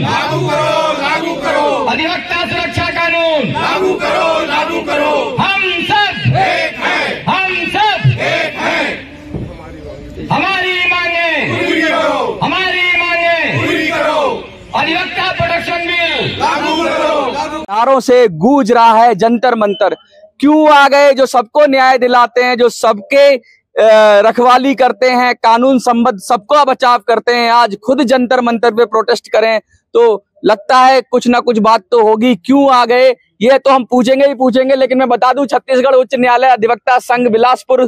कानून लागू करो, लागू करो। अधिवक्ता सुरक्षा कानून लागू करो, लागू करो। हम सब एक है, हम सब एक है। हमारी मांगे पूरी करो, हमारी मांगे पूरी करो। अधिवक्ता प्रोटेक्शन बिल लागू करो। नारों से गूंज रहा है जंतर मंतर। क्यों आ गए जो सबको न्याय दिलाते हैं, जो सबके रखवाली करते हैं, कानून संबद्ध सबका बचाव करते हैं, आज खुद जंतर मंतर पे प्रोटेस्ट करें तो लगता है कुछ ना कुछ बात तो होगी। क्यों आ गए ये तो हम पूछेंगे ही पूछेंगे, लेकिन मैं बता दूं छत्तीसगढ़ उच्च न्यायालय अधिवक्ता संघ बिलासपुर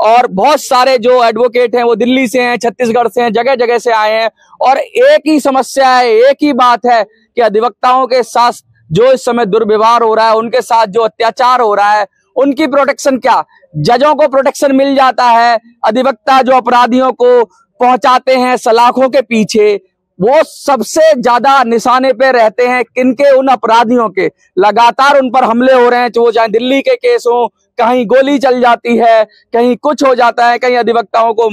और बहुत सारे जो एडवोकेट हैं वो दिल्ली से हैं, छत्तीसगढ़ से हैं, जगह जगह से आए हैं और एक ही समस्या है, एक ही बात है कि अधिवक्ताओं के साथ जो इस समय दुर्व्यवहार हो रहा है, उनके साथ जो अत्याचार हो रहा है, उनकी प्रोटेक्शन क्या। जजों को प्रोटेक्शन मिल जाता है, अधिवक्ता जो अपराधियों को पहुंचाते हैं सलाखों के पीछे, वो सबसे ज्यादा निशाने पे रहते हैं। किनके? उन अपराधियों के। लगातार उन पर हमले हो रहे हैं, वो चाहे दिल्ली के केस हो, कहीं गोली चल जाती है, कहीं कुछ हो जाता है, कहीं अधिवक्ताओं को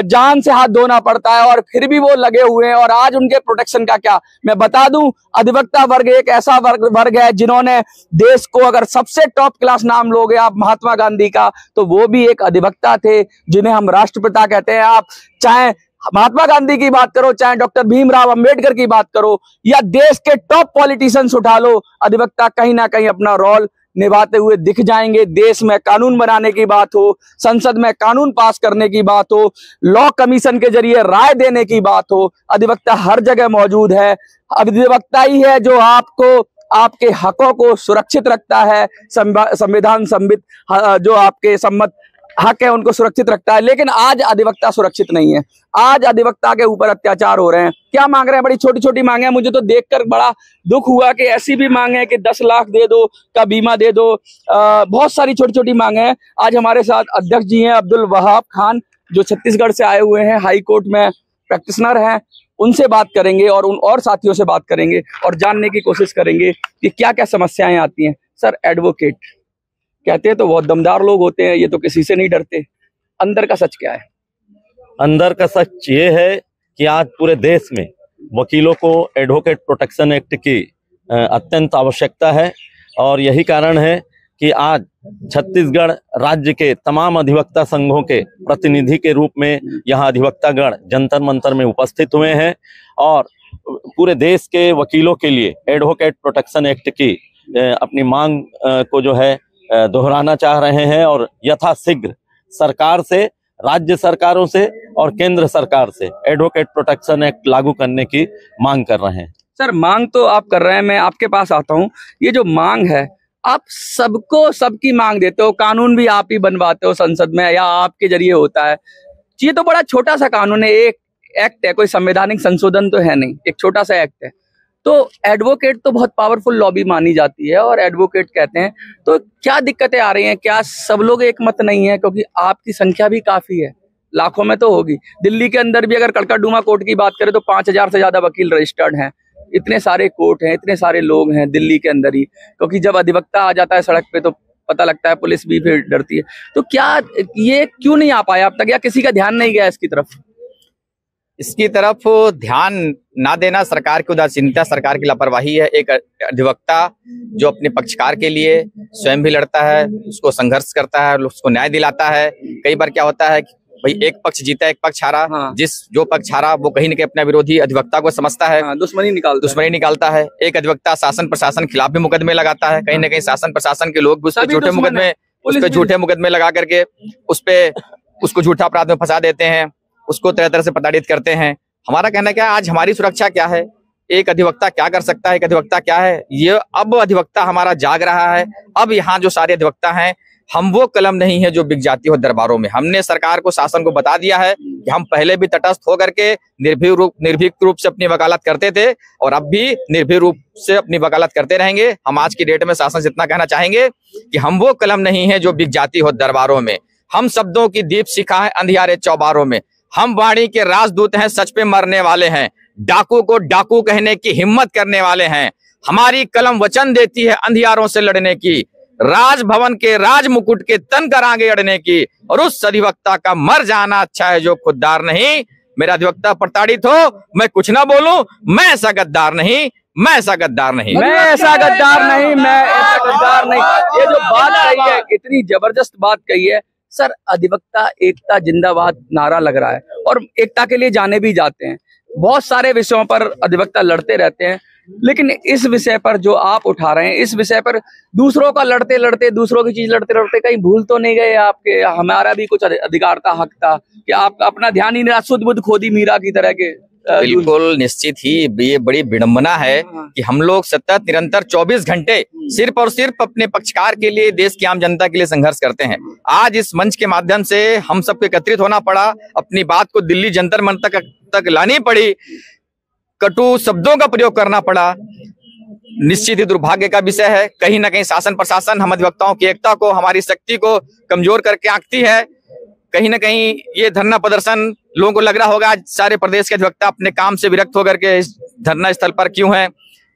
जान से हाथ धोना पड़ता है और फिर भी वो लगे हुए हैं। और आज उनके प्रोटेक्शन का क्या, मैं बता दूं अधिवक्ता वर्ग एक ऐसा वर्ग है जिन्होंने देश को, अगर सबसे टॉप क्लास नाम लोगे आप महात्मा गांधी का, तो वो भी एक अधिवक्ता थे जिन्हें हम राष्ट्रपिता कहते हैं। आप चाहे महात्मा गांधी की बात करो, चाहे डॉक्टर भीमराव अंबेडकर की बात करो, या देश के टॉप पॉलिटिशियंस उठा लो, अधिवक्ता कहीं ना कहीं अपना रोल निभाते हुए दिख जाएंगे। देश में कानून बनाने की बात हो, संसद में कानून पास करने की बात हो, लॉ कमीशन के जरिए राय देने की बात हो, अधिवक्ता हर जगह मौजूद है। अधिवक्ता ही है जो आपको, आपके हकों को सुरक्षित रखता है। संविधान सम्मित जो आपके सम्मत हक है उनको सुरक्षित रखता है। लेकिन आज अधिवक्ता सुरक्षित नहीं है, आज अधिवक्ता के ऊपर अत्याचार हो रहे हैं। क्या मांग रहे हैं? बड़ी छोटी छोटी मांगे हैं। मुझे तो देखकर बड़ा दुख हुआ कि ऐसी भी मांगे हैं कि 10 लाख दे दो, का बीमा दे दो, बहुत सारी छोटी छोटी मांगे हैं। आज हमारे साथ अध्यक्ष जी हैं अब्दुल वहाब खान, जो छत्तीसगढ़ से आए हुए हैं, हाई कोर्ट में प्रैक्टिशनर हैं। उनसे बात करेंगे और उन और साथियों से बात करेंगे और जानने की कोशिश करेंगे कि क्या क्या समस्याएं आती हैं। सर, एडवोकेट कहते हैं तो बहुत दमदार लोग होते हैं, ये तो किसी से नहीं डरते। अंदर का सच क्या है? अंदर का सच ये है कि आज पूरे देश में वकीलों को एडवोकेट प्रोटेक्शन एक्ट की अत्यंत आवश्यकता है और यही कारण है कि आज छत्तीसगढ़ राज्य के तमाम अधिवक्ता संघों के प्रतिनिधि के रूप में यहाँ अधिवक्तागण जंतर मंतर में उपस्थित हुए हैं और पूरे देश के वकीलों के लिए एडवोकेट प्रोटेक्शन एक्ट की अपनी मांग को जो है दोहराना चाह रहे हैं और यथाशीघ्र सरकार से, राज्य सरकारों से और केंद्र सरकार से एडवोकेट प्रोटेक्शन एक्ट लागू करने की मांग कर रहे हैं। सर, मांग तो आप कर रहे हैं, मैं आपके पास आता हूं। ये जो मांग है, आप सबको सबकी मांग देते हो, कानून भी आप ही बनवाते हो संसद में या आपके जरिए होता है। ये तो बड़ा छोटा सा कानून है, एक एक्ट है, कोई संवैधानिक संशोधन तो है नहीं, एक छोटा सा एक्ट है। तो एडवोकेट तो बहुत पावरफुल लॉबी मानी जाती है और एडवोकेट कहते हैं, तो क्या दिक्कतें आ रही हैं? क्या सब लोग एक मत नहीं है? क्योंकि आपकी संख्या भी काफी है, लाखों में तो होगी। दिल्ली के अंदर भी अगर कड़कड़डूमा कोर्ट की बात करें तो 5000 से ज्यादा वकील रजिस्टर्ड हैं। इतने सारे कोर्ट हैं, इतने सारे लोग हैं दिल्ली के अंदर ही, क्योंकि जब अधिवक्ता आ जाता है सड़क पे तो पता लगता है, पुलिस भी फिर डरती है। तो क्या ये क्यों नहीं आ पाया अब तक, या किसी का ध्यान नहीं गया इसकी तरफ? इसकी तरफ ध्यान ना देना सरकार की उदासीनता, सरकार की लापरवाही है। एक अधिवक्ता जो अपने पक्षकार के लिए स्वयं भी लड़ता है, उसको संघर्ष करता है, उसको न्याय दिलाता है। कई बार क्या होता है कि भाई एक पक्ष जीता, एक पक्ष हारा। हाँ। जो पक्ष हारा वो कहीं न कहीं अपना विरोधी अधिवक्ता को समझता है। हाँ, दुश्मनी निकालता है। एक अधिवक्ता शासन प्रशासन के खिलाफ भी मुकदमे लगाता है। कहीं न कहीं शासन प्रशासन के लोग भी उसके झूठे मुकदमे लगा करके उसको झूठा अपराध में फंसा देते हैं, उसको तरह तरह से प्रताड़ित करते हैं। हमारा कहना क्या है, आज हमारी सुरक्षा क्या है, एक अधिवक्ता क्या कर सकता है, एक अधिवक्ता क्या है, ये अब अधिवक्ता हमारा जाग रहा है। अब यहाँ जो सारे अधिवक्ता हैं, हम वो कलम नहीं है जो बिक जाती हो दरबारों में। हमने सरकार को, शासन को बता दिया है कि हम पहले भी तटस्थ होकर के निर्भीक रूप से अपनी वकालत करते थे और अब भी निर्भीक रूप से अपनी वकालत करते रहेंगे। हम आज की डेट में शासन से इतना कहना चाहेंगे कि हम वो कलम नहीं है जो बिक जाती हो दरबारों में। हम शब्दों की दीप शिखा है अंधियारे चौबारों में। हम वाणी के राजदूत हैं, सच पे मरने वाले हैं, डाकू को डाकू कहने की हिम्मत करने वाले हैं। हमारी कलम वचन देती है अंधियारों से लड़ने की, राजभवन के राज मुकुट के तन कर आगे अड़ने की। और उस अधिवक्ता का मर जाना अच्छा है जो खुददार नहीं मेरा अधिवक्ता प्रताड़ित हो, मैं कुछ ना बोलूं, मैं ऐसा गद्दार नहीं, मैं ऐसा गद्दार नहीं, मैं ऐसा गद्दार नहीं, मैं ऐसा गद्दार नहीं। ये जो बात कही है, इतनी जबरदस्त बात कही है सर। अधिवक्ता एकता जिंदाबाद नारा लग रहा है और एकता के लिए जाने भी जाते हैं। बहुत सारे विषयों पर अधिवक्ता लड़ते रहते हैं, लेकिन इस विषय पर जो आप उठा रहे हैं, इस विषय पर दूसरों का लड़ते लड़ते, दूसरों की चीज लड़ते लड़ते कहीं भूल तो नहीं गए आपके? हमारा भी कुछ अधिकार था, हक था कि आप अपना ध्यान ही नहीं, शुद्ध बुद्ध खोदी मीरा की तरह के। बिल्कुल निश्चित ही ये बड़ी विडंबना है कि हम लोग सतत निरंतर 24 घंटे सिर्फ और सिर्फ अपने पक्षकार के लिए, देश की आम जनता के लिए संघर्ष करते हैं। आज इस मंच के माध्यम से हम सबको एकत्रित होना पड़ा, अपनी बात को दिल्ली जंतर मंतर तक लानी पड़ी, कटु शब्दों का प्रयोग करना पड़ा। निश्चित ही दुर्भाग्य का विषय है। कहीं ना कहीं शासन प्रशासन हम अधिवक्ताओं की एकता को, हमारी शक्ति को कमजोर करके आंकती है। कहीं ना कहीं ये धरना प्रदर्शन, लोगों को लग रहा होगा आज सारे प्रदेश के अधिवक्ता अपने काम से विरक्त होकर के इस धरना स्थल पर क्यों हैं।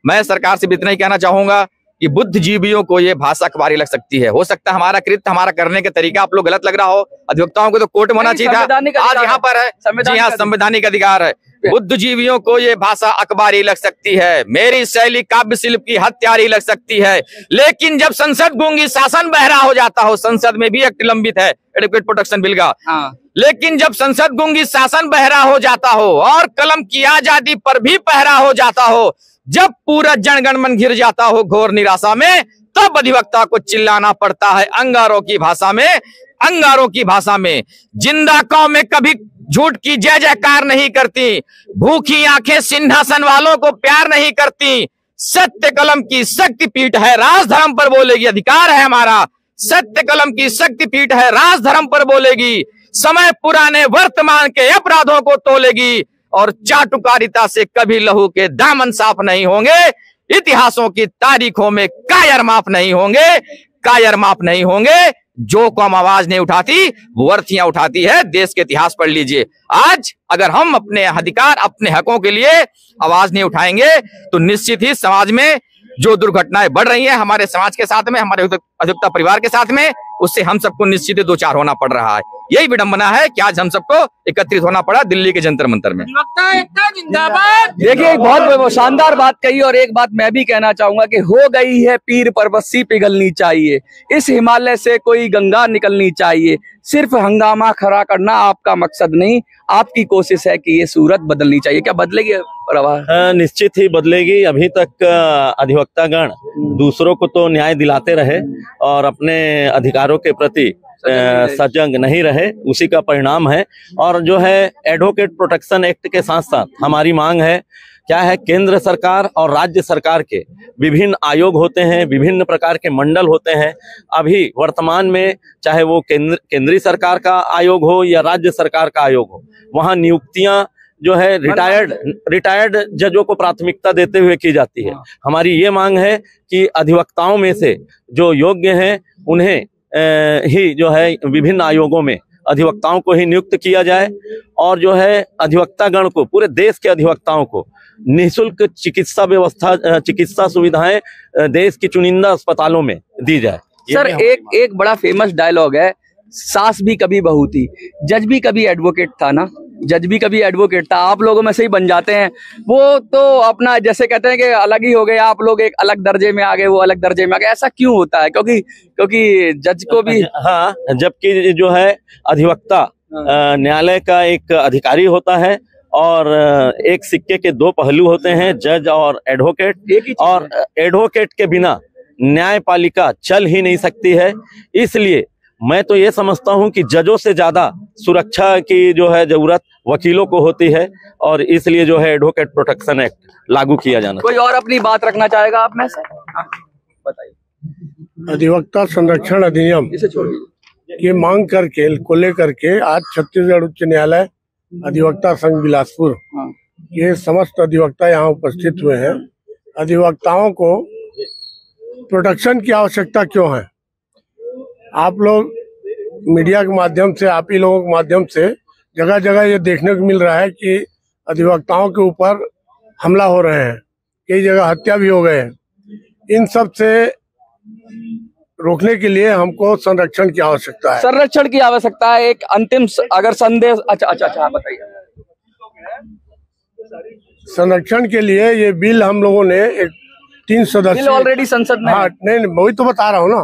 मैं सरकार से भी इतना ही कहना चाहूंगा कि बुद्धिजीवियों को ये भाषा अखबारी लग सकती है। हो सकता है हमारा कृत्य, हमारा करने के तरीका आप लोग गलत लग रहा हो। अधिवक्ताओं को तो कोर्ट में होना चाहिए था, आज यहाँ पर है। जी हाँ, संवैधानिक अधिकार है। बुद्धिजीवियों को ये भाषा अखबारी लग सकती है, मेरी शैली काव्य शिल्प की हत्यारी लग सकती है, लेकिन जब संसद गूंगी शासन बहरा हो जाता हो, संसद में भी एक्ट लंबित है एडिक्वेट प्रोटेक्शन बिल का, लेकिन जब संसद गूंगी शासन बहरा हो जाता हो और कलम की आजादी पर भी पहरा हो जाता हो, जब पूरा जनगण मन घिर जाता हो घोर निराशा में, तब अधिवक्ता को चिल्लाना पड़ता है अंगारों की भाषा में, अंगारों की भाषा में। जिंदा कौमें कभी झूठ की जय जयकार नहीं करती, भूखी आंखें सिंहासन वालों को प्यार नहीं करती। सत्य कलम की शक्ति पीठ है, राज धर्म पर बोलेगी, अधिकार है हमारा। सत्य कलम की शक्ति पीठ है, राज धर्म पर बोलेगी, समय पुराने वर्तमान के अपराधों को तोलेगी और चाटुकारिता से कभी लहू के दामन साफ नहीं होंगे। इतिहासों की तारीखों में कायर माफ नहीं होंगे, कायर माफ नहीं होंगे। जो कौम आवाज नहीं उठाती वो अर्थियां उठाती है। देश के इतिहास पढ़ लीजिए। आज अगर हम अपने अधिकार, अपने हकों के लिए आवाज नहीं उठाएंगे तो निश्चित ही समाज में जो दुर्घटनाएं बढ़ रही हैं, हमारे समाज के साथ में, हमारे अधिवक्ता परिवार के साथ में, उससे हम सबको निश्चित ही दो चार होना पड़ रहा है। यही विडंबना है कि आज हम सबको एकत्रित होना पड़ा दिल्ली के जंतर मंतर में। देखिए, एक बहुत शानदार बात कही और एक बात मैं भी कहना चाहूंगा कि हो गई है पीर पर्वत पिघलनी चाहिए, इस हिमालय से कोई गंगा निकलनी चाहिए। सिर्फ हंगामा खड़ा करना आपका मकसद नहीं, आपकी कोशिश है कि ये सूरत बदलनी चाहिए। क्या बदलेगी प्रवाह? निश्चित ही बदलेगी। अभी तक अधिवक्तागण दूसरों को तो न्याय दिलाते रहे और अपने अधिकारों के प्रति सजग नहीं रहे, उसी का परिणाम है। और जो है एडवोकेट प्रोटेक्शन एक्ट के साथ साथ हमारी मांग है, क्या है, केंद्र सरकार और राज्य सरकार के विभिन्न आयोग होते हैं, विभिन्न प्रकार के मंडल होते हैं। अभी वर्तमान में चाहे वो केंद्रीय सरकार का आयोग हो या राज्य सरकार का आयोग हो, वहाँ नियुक्तियां जो है रिटायर्ड जजों को प्राथमिकता देते हुए की जाती है। हमारी ये मांग है कि अधिवक्ताओं में से जो योग्य हैं उन्हें ही जो है विभिन्न आयोगों में अधिवक्ताओं को ही नियुक्त किया जाए और जो है अधिवक्तागण को, पूरे देश के अधिवक्ताओं को निःशुल्क चिकित्सा सुविधाएं देश की चुनिंदा अस्पतालों में दी जाए। सर, एक बड़ा फेमस डायलॉग है, सास भी कभी बहू थी, जज भी कभी एडवोकेट था ना, जज भी कभी एडवोकेट था। आप लोगों में से ही बन जाते हैं। वो तो अपना जैसे कहते हैं कि अलग ही हो गए, आप लोग एक अलग दर्जे में आ गए, वो अलग दर्जे में आ गए। ऐसा क्यों होता है? क्योंकि जज को भी, हाँ, जबकि जो है अधिवक्ता न्यायालय का एक अधिकारी होता है और एक सिक्के के दो पहलू होते हैं, जज और एडवोकेट। और एडवोकेट के बिना न्यायपालिका चल ही नहीं सकती है। इसलिए मैं तो ये समझता हूं कि जजों से ज्यादा सुरक्षा की जो है जरूरत वकीलों को होती है और इसलिए जो है एडवोकेट प्रोटेक्शन एक्ट लागू किया जाना। कोई और अपनी बात रखना चाहेगा आप में से? बताइए। अधिवक्ता संरक्षण अधिनियम इसे छोड़िए। की मांग को लेकर के आज छत्तीसगढ़ उच्च न्यायालय अधिवक्ता संघ बिलासपुर ये समस्त अधिवक्ता यहाँ उपस्थित हुए हैं। अधिवक्ताओं को प्रोटेक्शन की आवश्यकता क्यों है? आप लोग मीडिया के माध्यम से, आप ही लोगों के माध्यम से जगह जगह ये देखने को मिल रहा है कि अधिवक्ताओं के ऊपर हमला हो रहे हैं, कई जगह हत्या भी हो गए हैं। इन सब से रोकने के लिए हमको संरक्षण की आवश्यकता है। संरक्षण की आवश्यकता है। एक अंतिम अगर संदेश, अच्छा बताइए। संरक्षण के लिए ये बिल हम लोगों ने एक 3 सदस्य बिल ऑलरेडी संसद में हाँ है। नहीं वही तो बता रहा हूँ ना,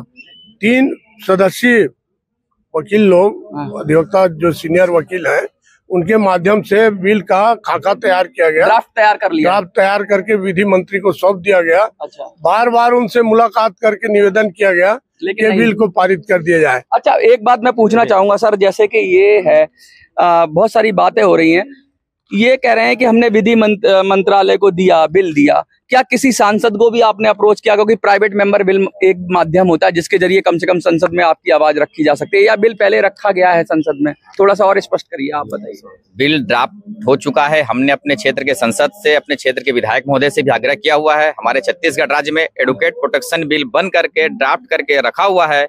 3 सदस्यीय वकील लोग, अधिवक्ता जो सीनियर वकील हैं, उनके माध्यम से बिल का खाका तैयार किया गया, ड्राफ्ट तैयार कर लिया। ड्राफ्ट तैयार करके विधि मंत्री को सौंप दिया गया। अच्छा, बार बार उनसे मुलाकात करके निवेदन किया गया लेकिन कि नहीं। बिल को पारित कर दिया जाए। अच्छा, एक बात मैं पूछना चाहूंगा सर, जैसे कि ये है बहुत सारी बातें हो रही हैं, ये कह रहे हैं कि हमने विधि मंत्रालय को दिया, बिल दिया, क्या किसी सांसद को भी आपने अप्रोच किया? क्योंकि प्राइवेट मेंबर बिल एक माध्यम होता है जिसके जरिए कम से कम संसद में आपकी आवाज रखी जा सकती है, या बिल पहले रखा गया है संसद में? थोड़ा सा और स्पष्ट करिए, आप बताइए। बिल ड्राफ्ट हो चुका है। हमने अपने क्षेत्र के संसद से, अपने क्षेत्र के विधायक महोदय से भी आग्रह किया हुआ है। हमारे छत्तीसगढ़ राज्य में एडवोकेट प्रोटेक्शन बिल बन करके ड्राफ्ट करके रखा हुआ है,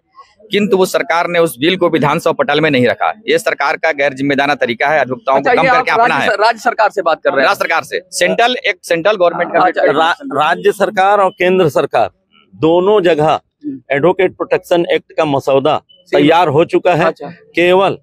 किंतु वो सरकार ने उस बिल को विधानसभा पटल में नहीं रखा। ये सरकार का गैर जिम्मेदाराना तरीका है, अधिवक्ताओं को कम करके अपना है। राज्य सरकार से बात कर रहे हैं? राज्य सरकार से, सेंट्रल गवर्नमेंट का राज्य सरकार और केंद्र सरकार दोनों जगह एडवोकेट प्रोटेक्शन एक्ट का मसौदा तैयार हो चुका है। अच्छा। केवल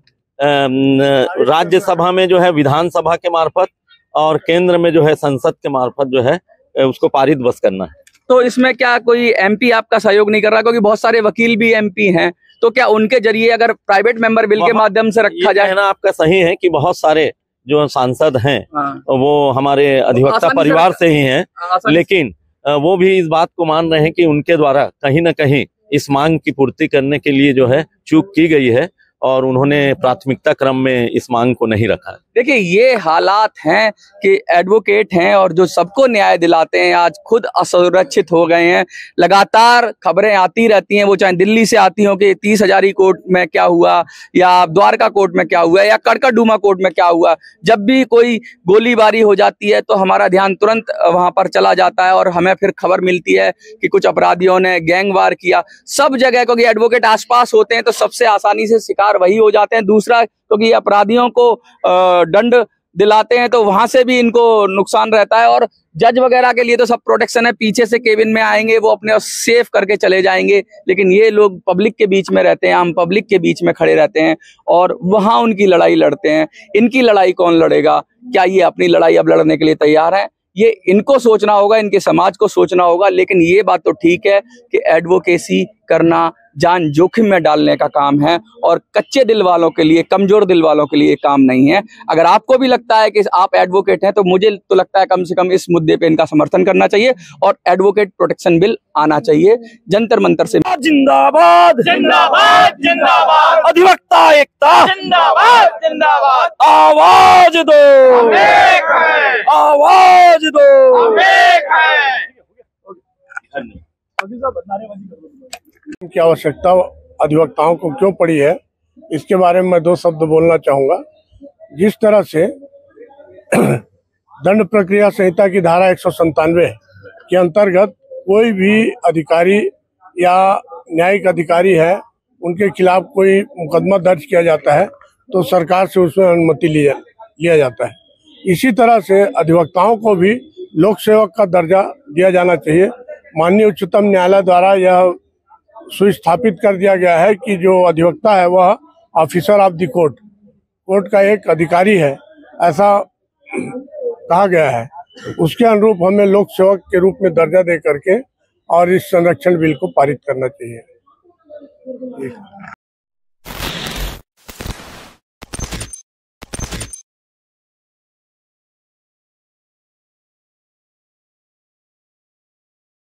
राज्यसभा में जो है विधानसभा के मार्फत और केंद्र में जो है संसद के मार्फत जो है उसको पारित बस करना है। तो इसमें क्या कोई एमपी आपका सहयोग नहीं कर रहा? क्योंकि बहुत सारे वकील भी एमपी हैं, तो क्या उनके जरिए अगर प्राइवेट मेंबर बिल के माध्यम से रखा जाए? कहना आपका सही है कि बहुत सारे जो सांसद हैं वो हमारे अधिवक्ता आसानी से परिवार से ही हैं, लेकिन वो भी इस बात को मान रहे हैं कि उनके द्वारा कहीं ना कहीं इस मांग की पूर्ति करने के लिए जो है चूक की गई है और उन्होंने प्राथमिकता क्रम में इस मांग को नहीं रखा है। देखिए, ये हालात हैं कि एडवोकेट हैं और जो सबको न्याय दिलाते हैं आज खुद असुरक्षित हो गए हैं। लगातार खबरें आती रहती हैं, वो चाहे दिल्ली से आती हो कि 30 हजारी कोर्ट में क्या हुआ, या द्वारका कोर्ट में क्या हुआ, या कड़कड़डूमा कोर्ट में क्या हुआ। जब भी कोई गोलीबारी हो जाती है तो हमारा ध्यान तुरंत वहां पर चला जाता है और हमें फिर खबर मिलती है कि कुछ अपराधियों ने गैंगवार किया। सब जगह क्योंकि एडवोकेट आसपास होते हैं तो सबसे आसानी से शिकार वही हो जाते हैं। दूसरा, क्योंकि अपराधियों को दंड दिलाते हैं तो वहां से भी इनको नुकसान रहता है। और जज वगैरह के लिए तो सब प्रोटेक्शन है, पीछे से केबिन में आएंगे, वो अपने सेफ करके चले जाएंगे, लेकिन ये लोग पब्लिक के बीच में रहते हैं, हम पब्लिक के बीच में खड़े रहते हैं और वहां उनकी लड़ाई लड़ते हैं। इनकी लड़ाई कौन लड़ेगा? क्या ये अपनी लड़ाई अब लड़ने के लिए तैयार है? ये इनको सोचना होगा, इनके समाज को सोचना होगा। लेकिन ये बात तो ठीक है कि एडवोकेसी करना जान जोखिम में डालने का काम है और कच्चे दिल वालों के लिए, कमजोर दिल वालों के लिए काम नहीं है। अगर आपको भी लगता है कि आप एडवोकेट हैं तो मुझे तो लगता है कम से कम इस मुद्दे पे इनका समर्थन करना चाहिए और एडवोकेट प्रोटेक्शन बिल आना चाहिए। जंतर मंतर से जिंदाबाद जिंदाबाद जिंदाबाद, अधिवक्ता एकता जिंदाबाद जिंदाबाद, आवाज दो, एक है, आवाज दो। एक है। की आवश्यकता अधिवक्ताओं को क्यों पड़ी है, इसके बारे में मैं 2 शब्द बोलना चाहूँगा। जिस तरह से दंड प्रक्रिया संहिता की धारा 197 के अंतर्गत कोई भी अधिकारी या न्यायिक अधिकारी है, उनके खिलाफ कोई मुकदमा दर्ज किया जाता है तो सरकार से उसमें अनुमति लिया जाता है। इसी तरह से अधिवक्ताओं को भी लोक सेवक का दर्जा दिया जाना चाहिए। माननीय उच्चतम न्यायालय द्वारा यह सुस्थापित कर दिया गया है कि जो अधिवक्ता है वह ऑफिसर ऑफ द कोर्ट का एक अधिकारी है, ऐसा कहा गया है। उसके अनुरूप हमें लोक सेवक के रूप में दर्जा दे करके और इस संरक्षण बिल को पारित करना चाहिए।